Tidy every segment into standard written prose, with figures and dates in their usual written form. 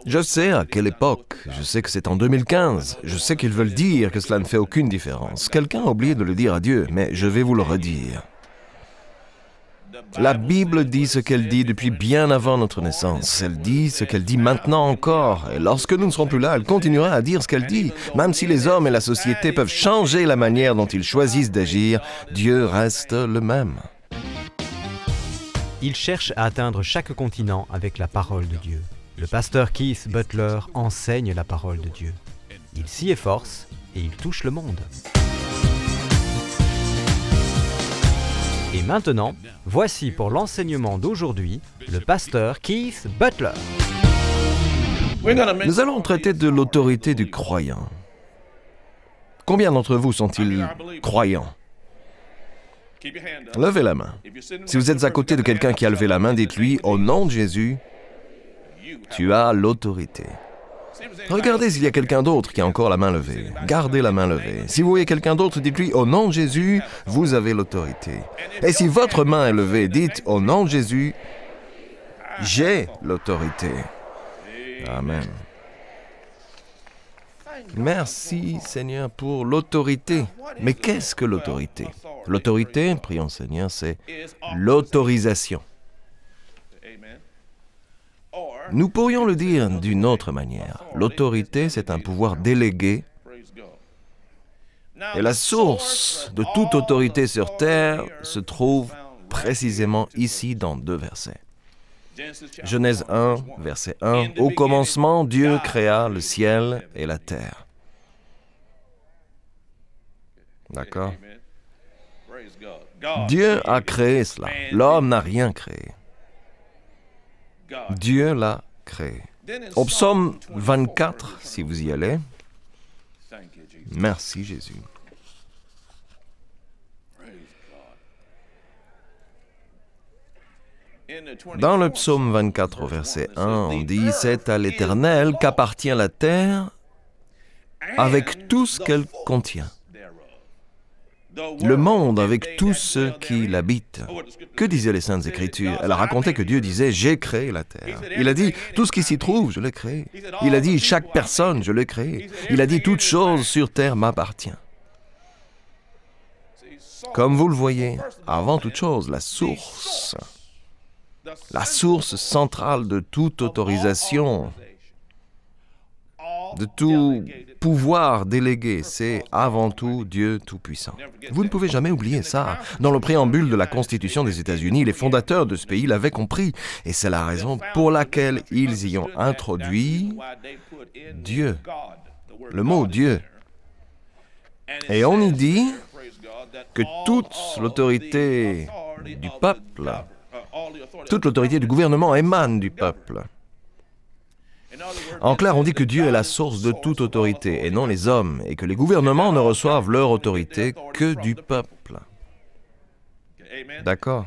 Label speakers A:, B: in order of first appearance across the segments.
A: Je sais à quelle époque, je sais que c'est en 2015, je sais qu'ils veulent dire que cela ne fait aucune différence. Quelqu'un a oublié de le dire à Dieu, mais je vais vous le redire. La Bible dit ce qu'elle dit depuis bien avant notre naissance. Elle dit ce qu'elle dit maintenant encore. Et lorsque nous ne serons plus là, elle continuera à dire ce qu'elle dit. Même si les hommes et la société peuvent changer la manière dont ils choisissent d'agir, Dieu reste le même.
B: Il cherche à atteindre chaque continent avec la parole de Dieu. Le pasteur Keith Butler enseigne la parole de Dieu. Il s'y efforce et il touche le monde. Et maintenant, voici pour l'enseignement d'aujourd'hui, le pasteur Keith Butler.
A: Nous allons traiter de l'autorité du croyant. Combien d'entre vous sont-ils croyants? Levez la main. Si vous êtes à côté de quelqu'un qui a levé la main, dites-lui, au nom de Jésus, tu as l'autorité. Regardez s'il y a quelqu'un d'autre qui a encore la main levée. Gardez la main levée. Si vous voyez quelqu'un d'autre, dites-lui, au nom de Jésus, vous avez l'autorité. Et si votre main est levée, dites, au nom de Jésus, j'ai l'autorité. Amen. Merci Seigneur pour l'autorité. Mais qu'est-ce que l'autorité? L'autorité, prions Seigneur, c'est l'autorisation. Nous pourrions le dire d'une autre manière. L'autorité, c'est un pouvoir délégué. Et la source de toute autorité sur terre se trouve précisément ici dans 2 versets. Genèse 1, verset 1. « Au commencement, Dieu créa le ciel et la terre. » D'accord? Dieu a créé cela. L'homme n'a rien créé. Dieu l'a créé. Au psaume 24, si vous y allez, merci Jésus. Dans le psaume 24, au verset 1, on dit « C'est à l'Éternel qu'appartient la terre avec tout ce qu'elle contient. Le monde avec tous ceux qui l'habitent. » Que disaient les Saintes Écritures? Elle a raconté que Dieu disait « J'ai créé la terre ». Il a dit « Tout ce qui s'y trouve, je l'ai créé ». Il a dit « Chaque personne, je l'ai créé ». Il a dit « Toute chose sur terre m'appartient ». Comme vous le voyez, avant toute chose, la source centrale de toute autorisation, de tout pouvoir délégué, c'est avant tout Dieu Tout-Puissant. Vous ne pouvez jamais oublier ça. Dans le préambule de la Constitution des États-Unis, les fondateurs de ce pays l'avaient compris, et c'est la raison pour laquelle ils y ont introduit Dieu, le mot Dieu. Et on y dit que toute l'autorité du peuple, toute l'autorité du gouvernement émane du peuple. En clair, on dit que Dieu est la source de toute autorité, et non les hommes, et que les gouvernements ne reçoivent leur autorité que du peuple. D'accord?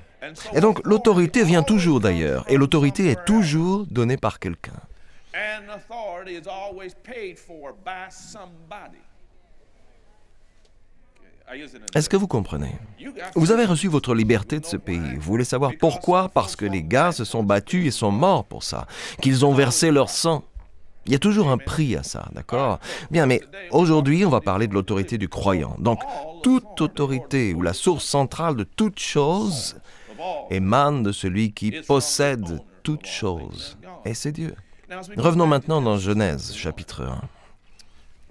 A: Et donc, l'autorité vient toujours d'ailleurs, et l'autorité est toujours donnée par quelqu'un. Est-ce que vous comprenez? Vous avez reçu votre liberté de ce pays. Vous voulez savoir pourquoi? Parce que les gars se sont battus et sont morts pour ça, qu'ils ont versé leur sang. Il y a toujours un prix à ça, d'accord? Bien, mais aujourd'hui, on va parler de l'autorité du croyant. Donc, toute autorité ou la source centrale de toute chose émane de celui qui possède toute chose. Et c'est Dieu. Revenons maintenant dans Genèse, chapitre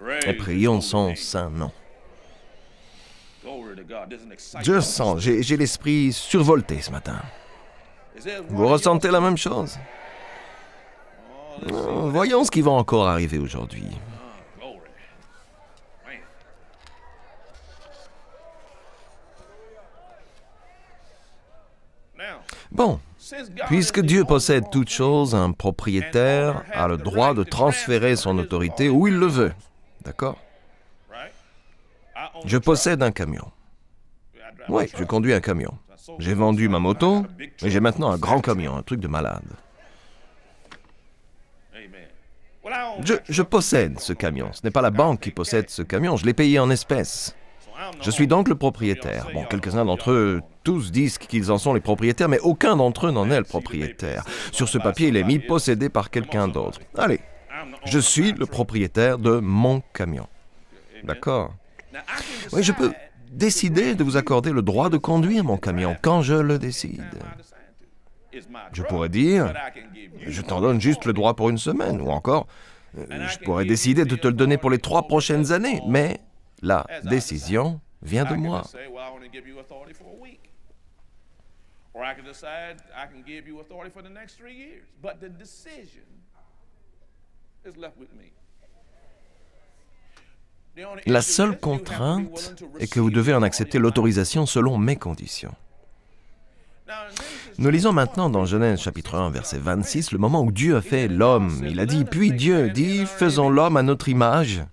A: 1. Et prions son saint nom. Je sens, j'ai l'esprit survolté ce matin. Vous ressentez la même chose? Voyons ce qui va encore arriver aujourd'hui. Bon, puisque Dieu possède toute chose, un propriétaire a le droit de transférer son autorité où il le veut. D'accord? Je possède un camion. Oui, je conduis un camion. J'ai vendu ma moto, et j'ai maintenant un grand camion, un truc de malade. Je possède ce camion. Ce n'est pas la banque qui possède ce camion, je l'ai payé en espèces. Je suis donc le propriétaire. Bon, quelques-uns d'entre eux, tous disent qu'ils en sont les propriétaires, mais aucun d'entre eux n'en est le propriétaire. Sur ce papier, il est mis possédé par quelqu'un d'autre. Allez, je suis le propriétaire de mon camion. D'accord? Oui, je peux décider de vous accorder le droit de conduire mon camion quand je le décide. Je pourrais dire, je t'en donne juste le droit pour une semaine, ou encore, je pourrais décider de te le donner pour les 3 prochaines années, mais la décision vient de moi. La seule contrainte est que vous devez en accepter l'autorisation selon mes conditions. Nous lisons maintenant dans Genèse chapitre 1, verset 26, le moment où Dieu a fait l'homme. Il a dit, puis Dieu dit, faisons l'homme à notre image,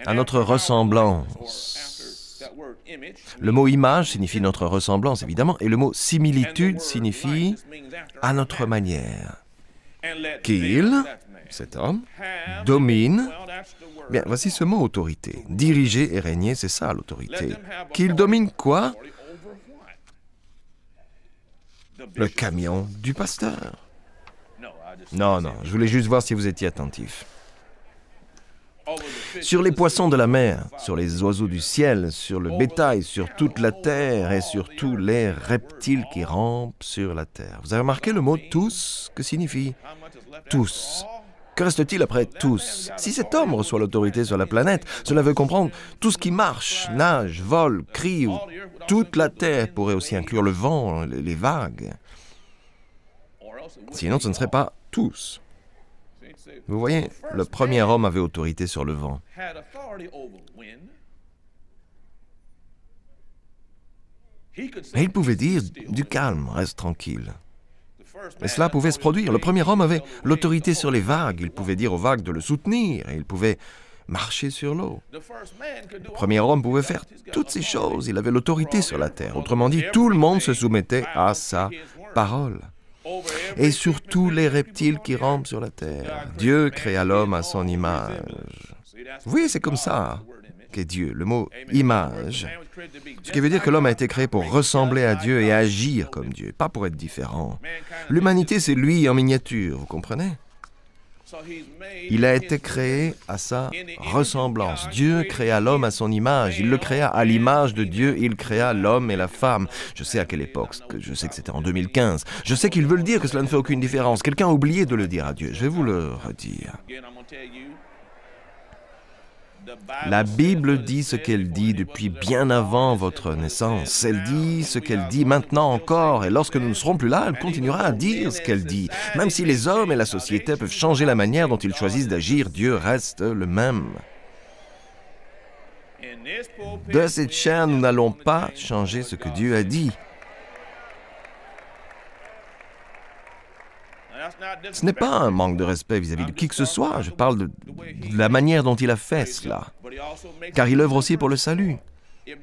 A: à notre ressemblance. Le mot image signifie notre ressemblance, évidemment, et le mot similitude signifie à notre manière. Qu'il, cet homme, domine. Bien, voici ce mot autorité. Diriger et régner, c'est ça l'autorité. Qu'il domine quoi? Le camion du pasteur. Non, je voulais juste voir si vous étiez attentif. Sur les poissons de la mer, sur les oiseaux du ciel, sur le bétail, sur toute la terre et sur tous les reptiles qui rampent sur la terre. Vous avez remarqué le mot « tous » que signifie « tous ». Que reste-t-il après tous? Si cet homme reçoit l'autorité sur la planète, cela veut comprendre tout ce qui marche, nage, vole, crie, ou toute la terre pourrait aussi inclure le vent, les vagues. Sinon, ce ne serait pas tous. Vous voyez, le premier homme avait autorité sur le vent. Et il pouvait dire « du calme, reste tranquille ». Et cela pouvait se produire. Le premier homme avait l'autorité sur les vagues. Il pouvait dire aux vagues de le soutenir et il pouvait marcher sur l'eau. Le premier homme pouvait faire toutes ces choses. Il avait l'autorité sur la terre. Autrement dit, tout le monde se soumettait à sa parole. Et sur tous les reptiles qui rampent sur la terre, Dieu créa l'homme à son image. Vous voyez, c'est comme ça qu'est Dieu, le mot « image ». Ce qui veut dire que l'homme a été créé pour ressembler à Dieu et agir comme Dieu, pas pour être différent. L'humanité, c'est lui en miniature, vous comprenez? Il a été créé à sa ressemblance. Dieu créa l'homme à son image. Il le créa à l'image de Dieu. Il créa l'homme et la femme. Je sais à quelle époque. Je sais que c'était en 2015. Je sais qu'ils veulent dire que cela ne fait aucune différence. Quelqu'un a oublié de le dire à Dieu. Je vais vous le redire. La Bible dit ce qu'elle dit depuis bien avant votre naissance. Elle dit ce qu'elle dit maintenant encore, et lorsque nous ne serons plus là, elle continuera à dire ce qu'elle dit. Même si les hommes et la société peuvent changer la manière dont ils choisissent d'agir, Dieu reste le même. De cette chair, nous n'allons pas changer ce que Dieu a dit. Ce n'est pas un manque de respect vis-à-vis de qui que ce soit. Je parle de la manière dont il a fait cela. Car il œuvre aussi pour le salut.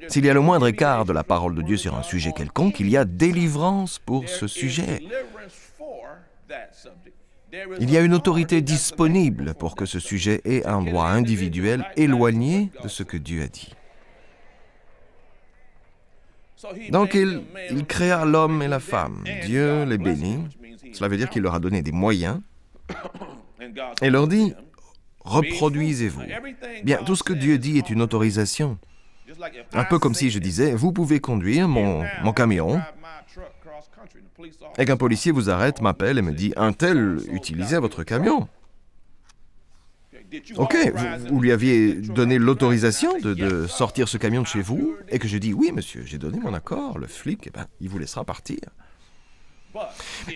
A: S'il y a le moindre écart de la parole de Dieu sur un sujet quelconque, il y a délivrance pour ce sujet. Il y a une autorité disponible pour que ce sujet ait un droit individuel éloigné de ce que Dieu a dit. Donc il créa l'homme et la femme. Dieu les bénit. Cela veut dire qu'il leur a donné des moyens et leur dit « reproduisez-vous ». Bien, tout ce que Dieu dit est une autorisation. Un peu comme si je disais « vous pouvez conduire mon camion » et qu'un policier vous arrête, m'appelle et me dit « un tel utilisait votre camion ». Ok, vous lui aviez donné l'autorisation de sortir ce camion de chez vous et que je dis « oui monsieur, j'ai donné mon accord, le flic, il vous laissera partir ».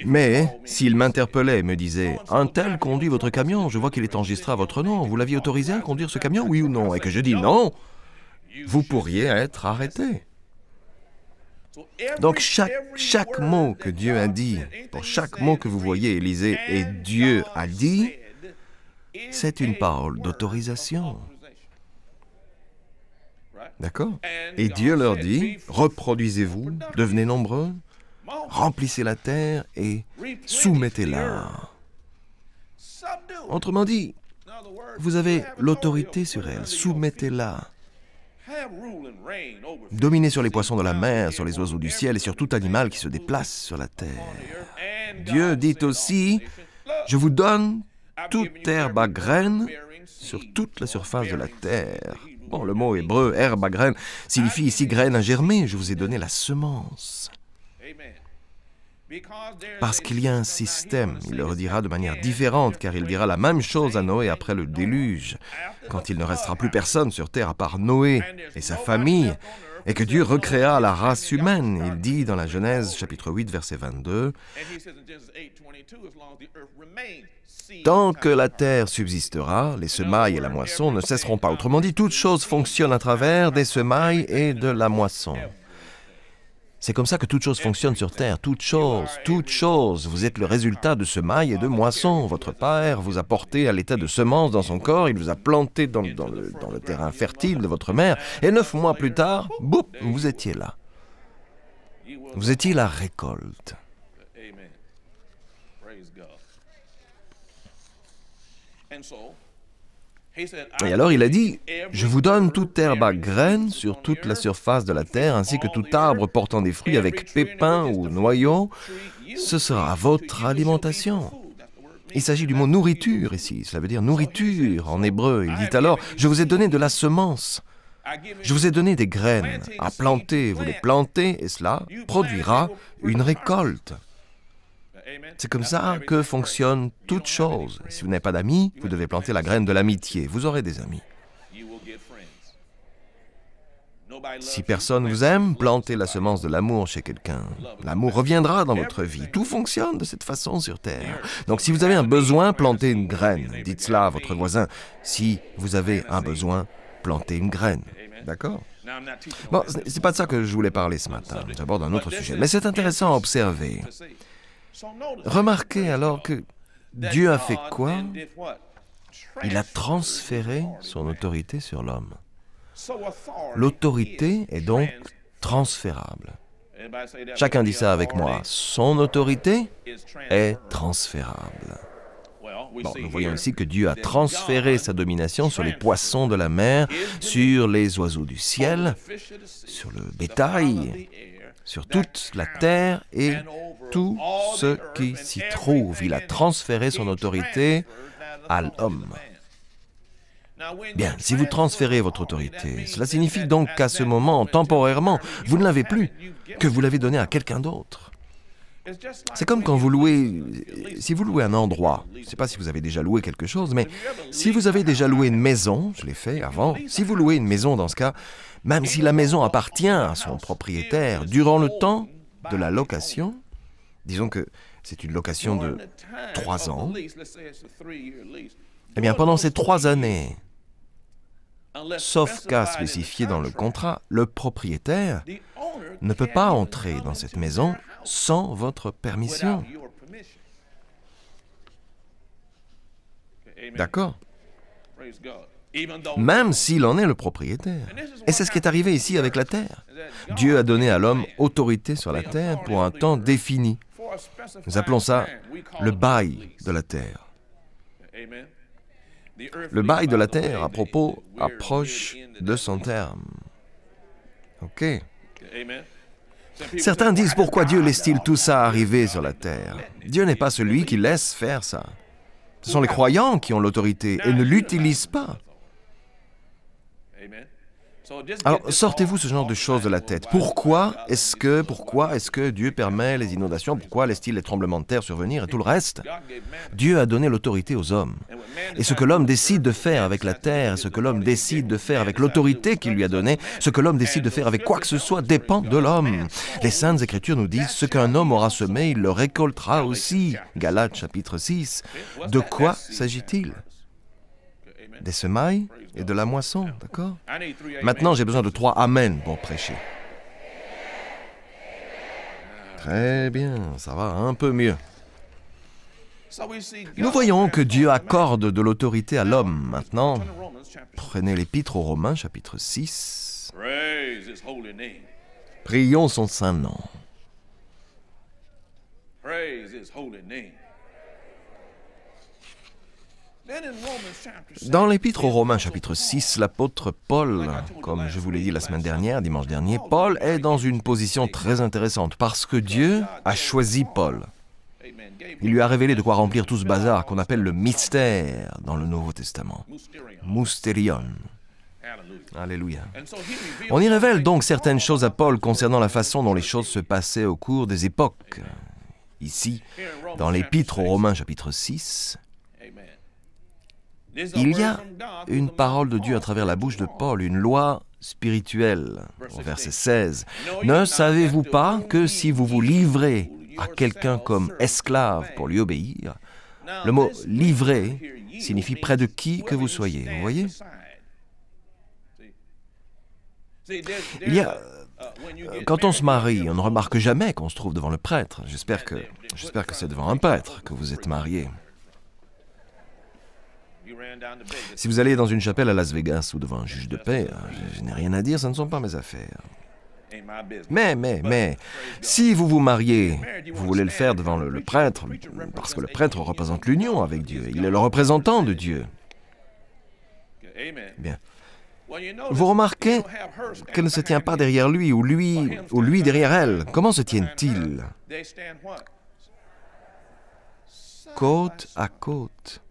A: Mais s'il m'interpellait et me disait « un tel conduit votre camion, je vois qu'il est enregistré à votre nom, vous l'aviez autorisé à conduire ce camion, oui ou non ?» et que je dis « non », vous pourriez être arrêté. Donc chaque mot que Dieu a dit, pour chaque mot que vous voyez et lisez « et Dieu a dit », c'est une parole d'autorisation. D'accord? Et Dieu leur dit « reproduisez-vous, devenez nombreux ». Remplissez la terre et soumettez-la. Autrement dit, vous avez l'autorité sur elle, soumettez-la. Dominer sur les poissons de la mer, sur les oiseaux du ciel et sur tout animal qui se déplace sur la terre. Dieu dit aussi, je vous donne toute herbe à graines sur toute la surface de la terre. Bon, le mot hébreu, herbe à graines, signifie ici graine à germer. Je vous ai donné la semence. Parce qu'il y a un système, il le redira de manière différente, car il dira la même chose à Noé après le déluge, quand il ne restera plus personne sur terre à part Noé et sa famille, et que Dieu recréa la race humaine. Il dit dans la Genèse chapitre 8, verset 22, « Tant que la terre subsistera, les semailles et la moisson ne cesseront pas. » Autrement dit, toute chose fonctionne à travers des semailles et de la moisson. C'est comme ça que toute chose fonctionne sur terre. Toute chose. Vous êtes le résultat de semailles et de moissons. Votre père vous a porté à l'état de semence dans son corps. Il vous a planté dans le terrain fertile de votre mère. Et 9 mois plus tard, boum, vous étiez là. Vous étiez la récolte. Et alors il a dit, « Je vous donne toute herbe à graines sur toute la surface de la terre, ainsi que tout arbre portant des fruits avec pépins ou noyaux. Ce sera votre alimentation. » Il s'agit du mot nourriture ici. Cela veut dire nourriture en hébreu. Il dit alors, « Je vous ai donné de la semence. Je vous ai donné des graines à planter. Vous les plantez et cela produira une récolte. » C'est comme ça que fonctionne toute chose. Si vous n'avez pas d'amis, vous devez planter la graine de l'amitié. Vous aurez des amis. Si personne vous aime, plantez la semence de l'amour chez quelqu'un. L'amour reviendra dans votre vie. Tout fonctionne de cette façon sur Terre. Donc si vous avez un besoin, plantez une graine. Dites cela à votre voisin. Si vous avez un besoin, plantez une graine. D'accord ? Bon, c'est pas de ça que je voulais parler ce matin. J'aborde un autre sujet. Mais c'est intéressant à observer. Remarquez alors que Dieu a fait quoi? Il a transféré son autorité sur l'homme. L'autorité est donc transférable. Chacun dit ça avec moi. Son autorité est transférable. Bon, nous voyons ici que Dieu a transféré sa domination sur les poissons de la mer, sur les oiseaux du ciel, sur le bétail, sur toute la terre et tout ce qui s'y trouve. Il a transféré son autorité à l'homme. Bien, si vous transférez votre autorité, cela signifie donc qu'à ce moment, temporairement, vous ne l'avez plus, que vous l'avez donnée à quelqu'un d'autre. C'est comme quand vous louez, si vous louez un endroit, je ne sais pas si vous avez déjà loué quelque chose, mais si vous avez déjà loué une maison, je l'ai fait avant, si vous louez une maison dans ce cas, même si la maison appartient à son propriétaire, durant le temps de la location, disons que c'est une location de 3 ans, eh bien pendant ces 3 années, sauf cas spécifié dans le contrat, le propriétaire ne peut pas entrer dans cette maison sans votre permission. D'accord? Même s'il en est le propriétaire. Et c'est ce qui est arrivé ici avec la terre. Dieu a donné à l'homme autorité sur la terre pour un temps défini. Nous appelons ça le bail de la terre. Le bail de la terre, à propos, approche de son terme. OK. Certains disent, pourquoi Dieu laisse-t-il tout ça arriver sur la terre? Dieu n'est pas celui qui laisse faire ça. Ce sont les croyants qui ont l'autorité et ne l'utilisent pas. Alors, sortez-vous ce genre de choses de la tête. Pourquoi est-ce que Dieu permet les inondations? Pourquoi laisse-t-il les tremblements de terre survenir et tout le reste? Dieu a donné l'autorité aux hommes. Et ce que l'homme décide de faire avec la terre, ce que l'homme décide de faire avec l'autorité qu'il lui a donnée, ce que l'homme décide de faire avec quoi que ce soit dépend de l'homme. Les Saintes Écritures nous disent, ce qu'un homme aura semé, il le récoltera aussi. Galates chapitre 6. De quoi s'agit-il? Des semailles et de la moisson, d'accord? Maintenant, j'ai besoin de 3 amen pour prêcher. Très bien, ça va un peu mieux. Nous voyons que Dieu accorde de l'autorité à l'homme. Maintenant, prenez l'Épître aux Romains, chapitre 6. Prions son saint nom. Dans l'Épître aux Romains, chapitre 6, l'apôtre Paul, comme je vous l'ai dit la semaine dernière, dimanche dernier, Paul est dans une position très intéressante parce que Dieu a choisi Paul. Il lui a révélé de quoi remplir tout ce bazar qu'on appelle le mystère dans le Nouveau Testament. Mysterion. Alléluia. On y révèle donc certaines choses à Paul concernant la façon dont les choses se passaient au cours des époques. Ici, dans l'Épître aux Romains, chapitre 6, il y a une parole de Dieu à travers la bouche de Paul, une loi spirituelle. Au verset 16, « Ne savez-vous pas que si vous vous livrez à quelqu'un comme esclave pour lui obéir, le mot « livrer » signifie près de qui que vous soyez. » Vous voyez? Il y a... Quand on se marie, on ne remarque jamais qu'on se trouve devant le prêtre. J'espère que c'est devant un prêtre que vous êtes marié. Si vous allez dans une chapelle à Las Vegas ou devant un juge de paix, je n'ai rien à dire, ce ne sont pas mes affaires. Mais, si vous vous mariez, vous voulez le faire devant le prêtre, parce que le prêtre représente l'union avec Dieu, il est le représentant de Dieu. Bien. Vous remarquez qu'elle ne se tient pas derrière lui, ou lui derrière elle. Comment se tiennent-ils? Côte à côte.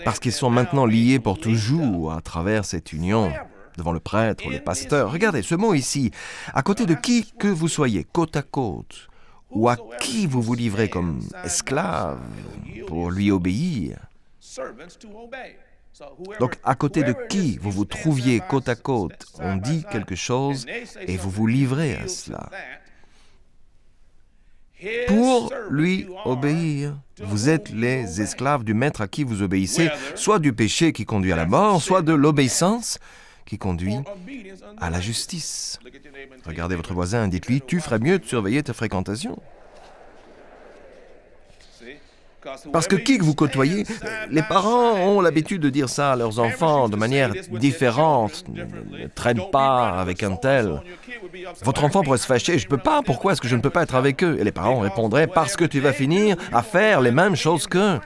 A: Parce qu'ils sont maintenant liés pour toujours à travers cette union devant le prêtre ou le pasteur. Regardez ce mot ici. À côté de qui que vous soyez, côte à côte, ou à qui vous vous livrez comme esclave pour lui obéir. Donc, à côté de qui vous vous trouviez côte à côte, on dit quelque chose et vous vous livrez à cela. Pour lui obéir. Vous êtes les esclaves du maître à qui vous obéissez, soit du péché qui conduit à la mort, soit de l'obéissance qui conduit à la justice. Regardez votre voisin et dites-lui, tu ferais mieux de surveiller tes fréquentations. Parce que qui que vous côtoyez, les parents ont l'habitude de dire ça à leurs enfants de manière différente. Ne traîne pas avec un tel. Votre enfant pourrait se fâcher, je ne peux pas, pourquoi est-ce que je ne peux pas être avec eux? Et les parents répondraient, parce que tu vas finir à faire les mêmes choses qu'eux.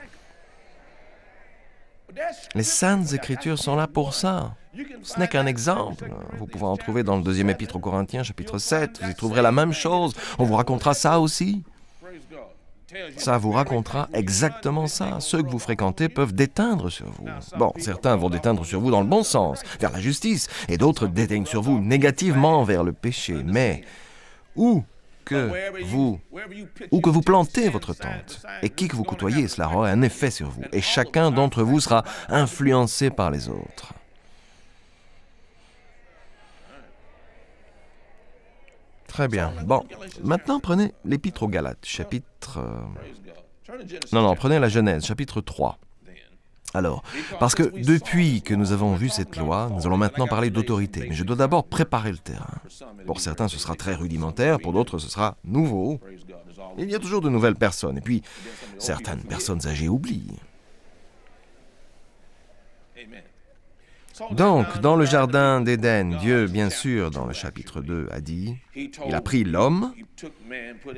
A: Les Saintes Écritures sont là pour ça. Ce n'est qu'un exemple. Vous pouvez en trouver dans le deuxième épître aux Corinthiens, chapitre 7. Vous y trouverez la même chose. On vous racontera ça aussi. Ça vous racontera exactement ça. Ceux que vous fréquentez peuvent déteindre sur vous. Bon, certains vont déteindre sur vous dans le bon sens, vers la justice, et d'autres déteignent sur vous négativement vers le péché. Mais où que vous plantez votre tente, et qui que vous côtoyez, cela aura un effet sur vous, et chacun d'entre vous sera influencé par les autres. Très bien. Bon, maintenant prenez l'Épître aux Galates, chapitre... prenez la Genèse, chapitre 3. Alors, parce que depuis que nous avons vu cette loi, nous allons maintenant parler d'autorité. Mais je dois d'abord préparer le terrain. Pour certains, ce sera très rudimentaire, pour d'autres, ce sera nouveau. Il y a toujours de nouvelles personnes, et puis certaines personnes âgées oublient. Donc, dans le jardin d'Éden, Dieu, bien sûr, dans le chapitre 2, a dit, il a pris l'homme,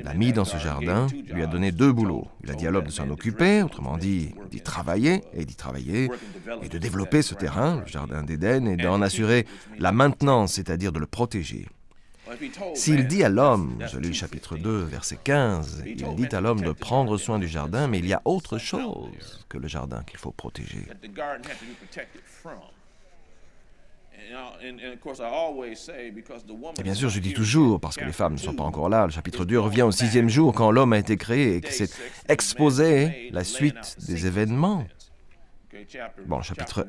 A: l'a mis dans ce jardin, lui a donné 2 boulots. Il a dit à l'homme de s'en occuper, autrement dit, d'y travailler, et de développer ce terrain, le jardin d'Éden, et d'en assurer la maintenance, c'est-à-dire de le protéger. S'il dit à l'homme, je lis le chapitre 2, verset 15, il dit à l'homme de prendre soin du jardin, mais il y a autre chose que le jardin qu'il faut protéger. Et bien sûr, je dis toujours, parce que les femmes ne sont pas encore là, le chapitre 2 revient au 6e jour quand l'homme a été créé et qu'il s'est exposé la suite des événements. Bon, chapitre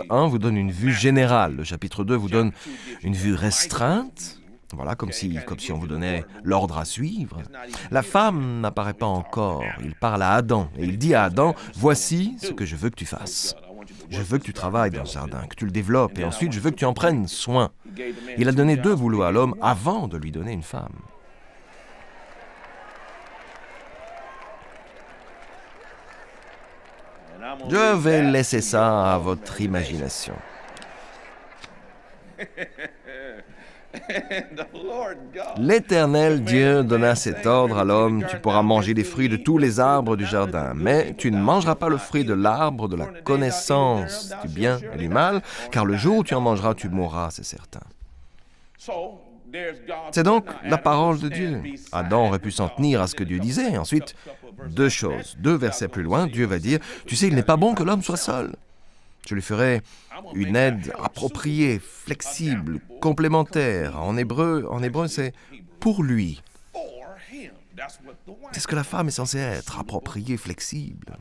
A: 1 vous donne une vue générale, le chapitre 2 vous donne une vue restreinte, voilà, comme si on vous donnait l'ordre à suivre. La femme n'apparaît pas encore, il parle à Adam, et il dit à Adam, « Voici ce que je veux que tu fasses. Je veux que tu travailles dans le jardin, que tu le développes, et ensuite je veux que tu en prennes soin. » Il a donné 2 boulots à l'homme avant de lui donner une femme. Je vais laisser ça à votre imagination. L'Éternel Dieu donna cet ordre à l'homme, tu pourras manger des fruits de tous les arbres du jardin, mais tu ne mangeras pas le fruit de l'arbre de la connaissance du bien et du mal, car le jour où tu en mangeras, tu mourras, c'est certain. C'est donc la parole de Dieu. Adam aurait pu s'en tenir à ce que Dieu disait. Ensuite, deux choses. 2 versets plus loin, Dieu va dire, tu sais, il n'est pas bon que l'homme soit seul. Je lui ferai une aide appropriée, flexible, complémentaire. En hébreu, c'est pour lui. C'est ce que la femme est censée être, appropriée, flexible.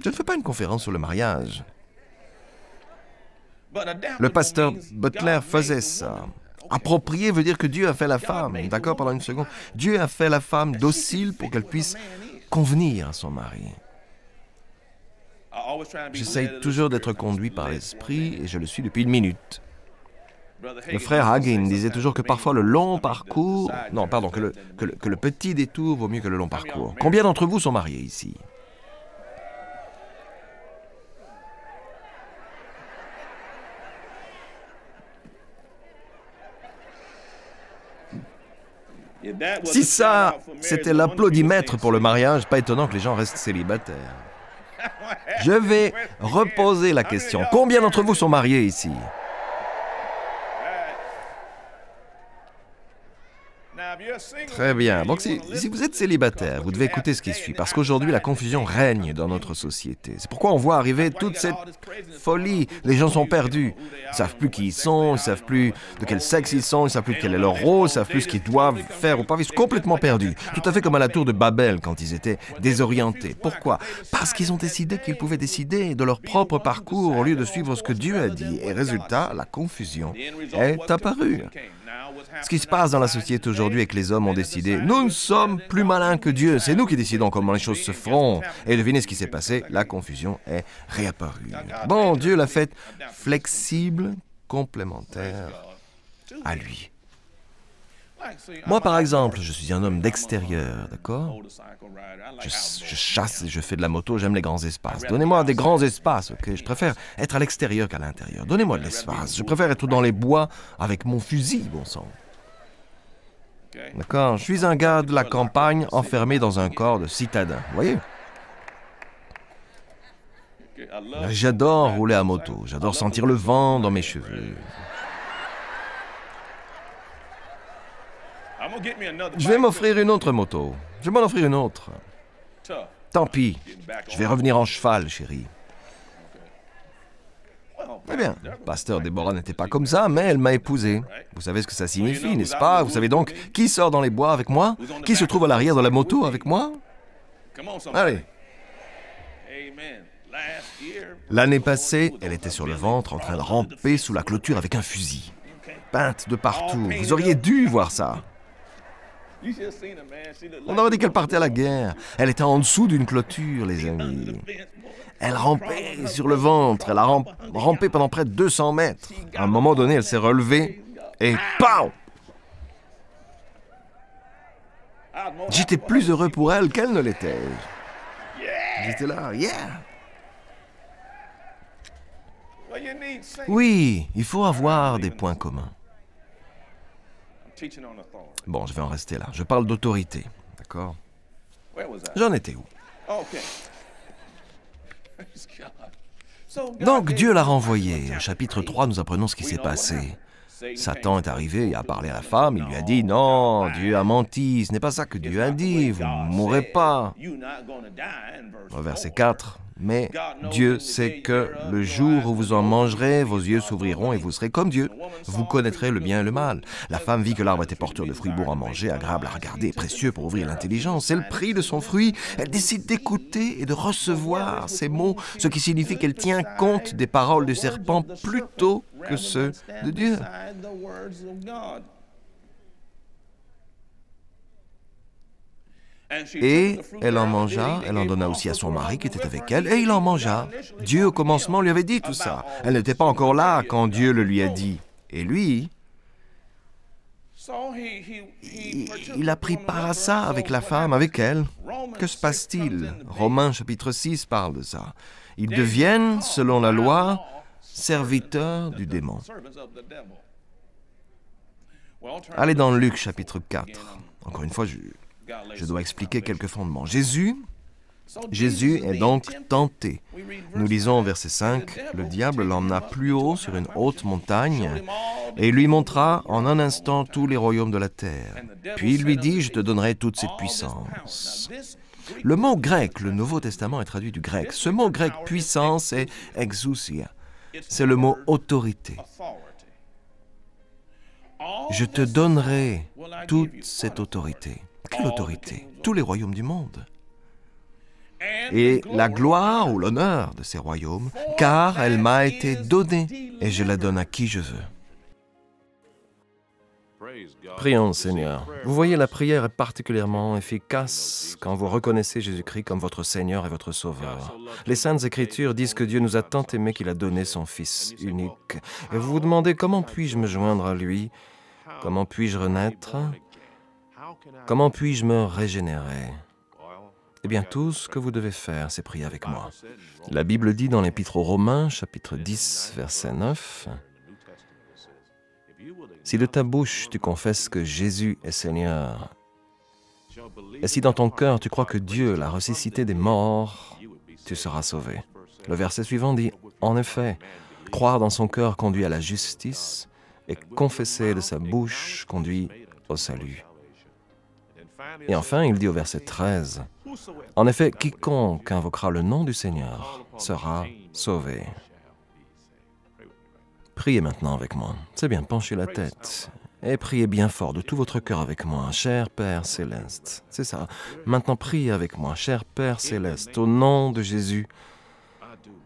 A: Je ne fais pas une conférence sur le mariage. Le pasteur Butler faisait ça. Approprié veut dire que Dieu a fait la femme. D'accord, pendant une seconde. Dieu a fait la femme docile pour qu'elle puisse convenir à son mari. J'essaye toujours d'être conduit par l'esprit et je le suis depuis 1 minute. Le frère Hagin disait toujours que parfois le long parcours... Non, pardon, que le petit détour vaut mieux que le long parcours. Combien d'entre vous sont mariés ici? Si ça, c'était l'applaudimètre pour le mariage, pas étonnant que les gens restent célibataires. Je vais reposer la question. Combien d'entre vous sont mariés ici? Très bien. Donc, si vous êtes célibataire, vous devez écouter ce qui suit, parce qu'aujourd'hui, la confusion règne dans notre société. C'est pourquoi on voit arriver toute cette folie. Les gens sont perdus. Ils ne savent plus qui ils sont, ils ne savent plus de quel sexe ils sont, ils ne savent plus quel est leur rôle, ils ne savent plus ce qu'ils doivent faire ou pas. Ils sont complètement perdus. Tout à fait comme à la tour de Babel, quand ils étaient désorientés. Pourquoi? Parce qu'ils ont décidé qu'ils pouvaient décider de leur propre parcours au lieu de suivre ce que Dieu a dit. Et résultat, la confusion est apparue. Ce qui se passe dans la société aujourd'hui est que les hommes ont décidé « Nous ne sommes plus malins que Dieu, c'est nous qui décidons comment les choses se feront. » Et devinez ce qui s'est passé, la confusion est réapparue. Bon, Dieu l'a faite flexible, complémentaire à lui. Moi, par exemple, je suis un homme d'extérieur, d'accord? Je chasse et je fais de la moto, j'aime les grands espaces. Donnez-moi des grands espaces, ok? Je préfère être à l'extérieur qu'à l'intérieur. Donnez-moi de l'espace. Je préfère être dans les bois avec mon fusil, bon sang. D'accord? Je suis un gars de la campagne enfermé dans un corps de citadin, vous voyez? J'adore rouler à moto, j'adore sentir le vent dans mes cheveux. Je vais m'offrir une autre moto. Je vais m'en offrir une autre. Tant pis, je vais revenir en cheval, chérie. Eh bien, pasteur Déborah n'était pas comme ça, mais elle m'a épousé. Vous savez ce que ça signifie, n'est-ce pas? Vous savez donc qui sort dans les bois avec moi? Qui se trouve à l'arrière de la moto avec moi? Allez. L'année passée, elle était sur le ventre en train de ramper sous la clôture avec un fusil. Peinte de partout. Vous auriez dû voir ça. On aurait dit qu'elle partait à la guerre. Elle était en dessous d'une clôture, les amis. Elle rampait sur le ventre. Elle a rampé pendant près de 200 mètres. À un moment donné, elle s'est relevée et PAU! J'étais plus heureux pour elle qu'elle ne l'était. J'étais là, yeah! Oui, il faut avoir des points communs. Bon, je vais en rester là. Je parle d'autorité, d'accord? J'en étais où? Donc Dieu l'a renvoyé. Au chapitre 3, nous apprenons ce qui s'est passé. Satan est arrivé et a parlé à la femme. Il lui a dit, non, Dieu a menti. Ce n'est pas ça que Dieu a dit. Vous ne mourrez pas. Au verset 4. Mais Dieu sait que le jour où vous en mangerez, vos yeux s'ouvriront et vous serez comme Dieu. Vous connaîtrez le bien et le mal. La femme vit que l'arbre était porteur de fruits bons à manger, agréable à regarder, précieux pour ouvrir l'intelligence. C'est le prix de son fruit. Elle décide d'écouter et de recevoir ces mots, ce qui signifie qu'elle tient compte des paroles du serpent plutôt que ceux de Dieu. Et elle en mangea, elle en donna aussi à son mari qui était avec elle, et il en mangea. Dieu au commencement lui avait dit tout ça. Elle n'était pas encore là quand Dieu le lui a dit. Et lui, il a pris part à ça avec la femme, avec elle. Que se passe-t-il? Romains chapitre 6 parle de ça. Ils deviennent, selon la loi, serviteurs du démon. Allez dans Luc chapitre 4. Encore une fois, je dois expliquer quelques fondements. Jésus est donc tenté. Nous lisons au verset 5, « Le diable l'emmena plus haut sur une haute montagne et il lui montra en un instant tous les royaumes de la terre. Puis il lui dit, je te donnerai toute cette puissance. » Le mot grec, le Nouveau Testament est traduit du grec. Ce mot grec puissance est exousia. C'est le mot autorité. Je te donnerai toute cette autorité. Quelle autorité? Tous les royaumes du monde. Et la gloire ou l'honneur de ces royaumes, car elle m'a été donnée et je la donne à qui je veux. Prions, Seigneur. Vous voyez, la prière est particulièrement efficace quand vous reconnaissez Jésus-Christ comme votre Seigneur et votre Sauveur. Les Saintes Écritures disent que Dieu nous a tant aimés qu'il a donné son Fils unique. Et vous vous demandez, comment puis-je me joindre à lui? Comment puis-je renaître? Comment puis-je me régénérer? Eh bien, tout ce que vous devez faire, c'est prier avec moi. La Bible dit dans l'Épître aux Romains, chapitre 10, verset 9, « Si de ta bouche tu confesses que Jésus est Seigneur, et si dans ton cœur tu crois que Dieu l'a ressuscité des morts, tu seras sauvé. » Le verset suivant dit, « En effet, croire dans son cœur conduit à la justice, et confesser de sa bouche conduit au salut. » Et enfin, il dit au verset 13, « En effet, quiconque invoquera le nom du Seigneur sera sauvé. » Priez maintenant avec moi. C'est bien, penchez la tête. Et priez bien fort de tout votre cœur avec moi, cher Père Céleste. C'est ça. Maintenant, priez avec moi, cher Père Céleste. Au nom de Jésus,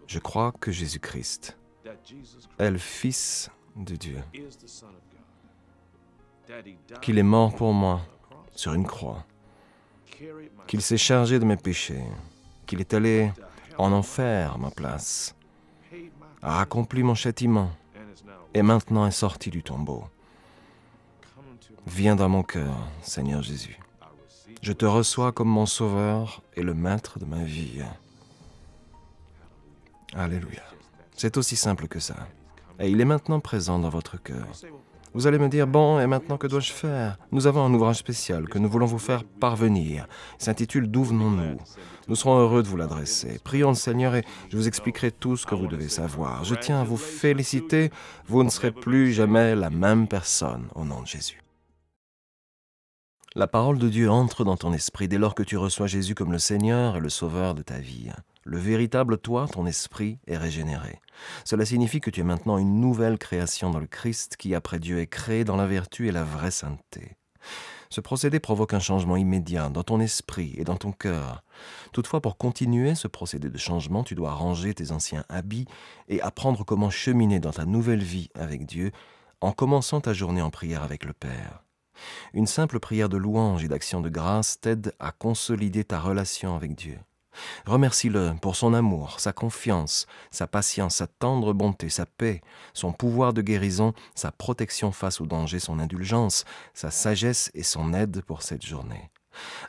A: je crois que Jésus-Christ est le Fils de Dieu. Qu'il est mort pour moi sur une croix. Qu'il s'est chargé de mes péchés. Qu'il est allé en enfer à ma place. A accompli mon châtiment. Et maintenant est sorti du tombeau. Viens dans mon cœur, Seigneur Jésus. Je te reçois comme mon Sauveur et le Maître de ma vie. Alléluia. C'est aussi simple que ça. Et il est maintenant présent dans votre cœur. Vous allez me dire, bon, et maintenant que dois-je faire? Nous avons un ouvrage spécial que nous voulons vous faire parvenir. Il s'intitule « D'où venons-nous » Nous serons heureux de vous l'adresser. Prions le Seigneur et je vous expliquerai tout ce que vous devez savoir. Je tiens à vous féliciter, vous ne serez plus jamais la même personne au nom de Jésus. La parole de Dieu entre dans ton esprit dès lors que tu reçois Jésus comme le Seigneur et le Sauveur de ta vie. Le véritable toi, ton esprit, est régénéré. Cela signifie que tu es maintenant une nouvelle création dans le Christ qui, après Dieu, est créé dans la vertu et la vraie sainteté. Ce procédé provoque un changement immédiat dans ton esprit et dans ton cœur. Toutefois, pour continuer ce procédé de changement, tu dois ranger tes anciens habits et apprendre comment cheminer dans ta nouvelle vie avec Dieu en commençant ta journée en prière avec le Père. Une simple prière de louange et d'action de grâce t'aide à consolider ta relation avec Dieu. Remercie-le pour son amour, sa confiance, sa patience, sa tendre bonté, sa paix, son pouvoir de guérison, sa protection face au danger, son indulgence, sa sagesse et son aide pour cette journée.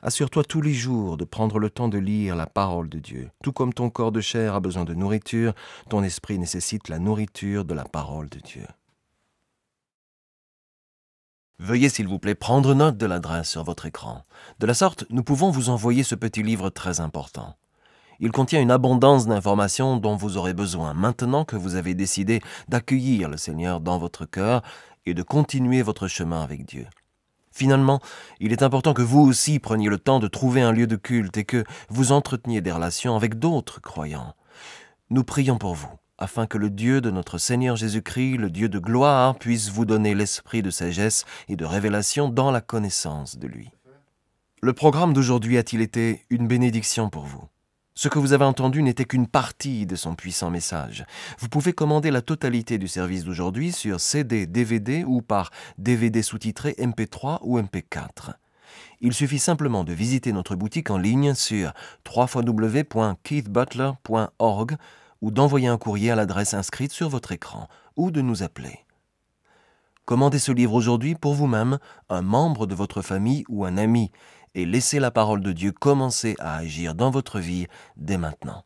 A: Assure-toi tous les jours de prendre le temps de lire la parole de Dieu. Tout comme ton corps de chair a besoin de nourriture, ton esprit nécessite la nourriture de la parole de Dieu. Veuillez s'il vous plaît prendre note de l'adresse sur votre écran. De la sorte, nous pouvons vous envoyer ce petit livre très important. Il contient une abondance d'informations dont vous aurez besoin maintenant que vous avez décidé d'accueillir le Seigneur dans votre cœur et de continuer votre chemin avec Dieu. Finalement, il est important que vous aussi preniez le temps de trouver un lieu de culte et que vous entreteniez des relations avec d'autres croyants. Nous prions pour vous, afin que le Dieu de notre Seigneur Jésus-Christ, le Dieu de gloire, puisse vous donner l'esprit de sagesse et de révélation dans la connaissance de lui. Le programme d'aujourd'hui a-t-il été une bénédiction pour vous? Ce que vous avez entendu n'était qu'une partie de son puissant message. Vous pouvez commander la totalité du service d'aujourd'hui sur CD, DVD ou par DVD sous-titré MP3 ou MP4. Il suffit simplement de visiter notre boutique en ligne sur www.keithbutler.org ou d'envoyer un courrier à l'adresse inscrite sur votre écran ou de nous appeler. Commandez ce livre aujourd'hui pour vous-même, un membre de votre famille ou un ami et laissez la parole de Dieu commencer à agir dans votre vie dès maintenant.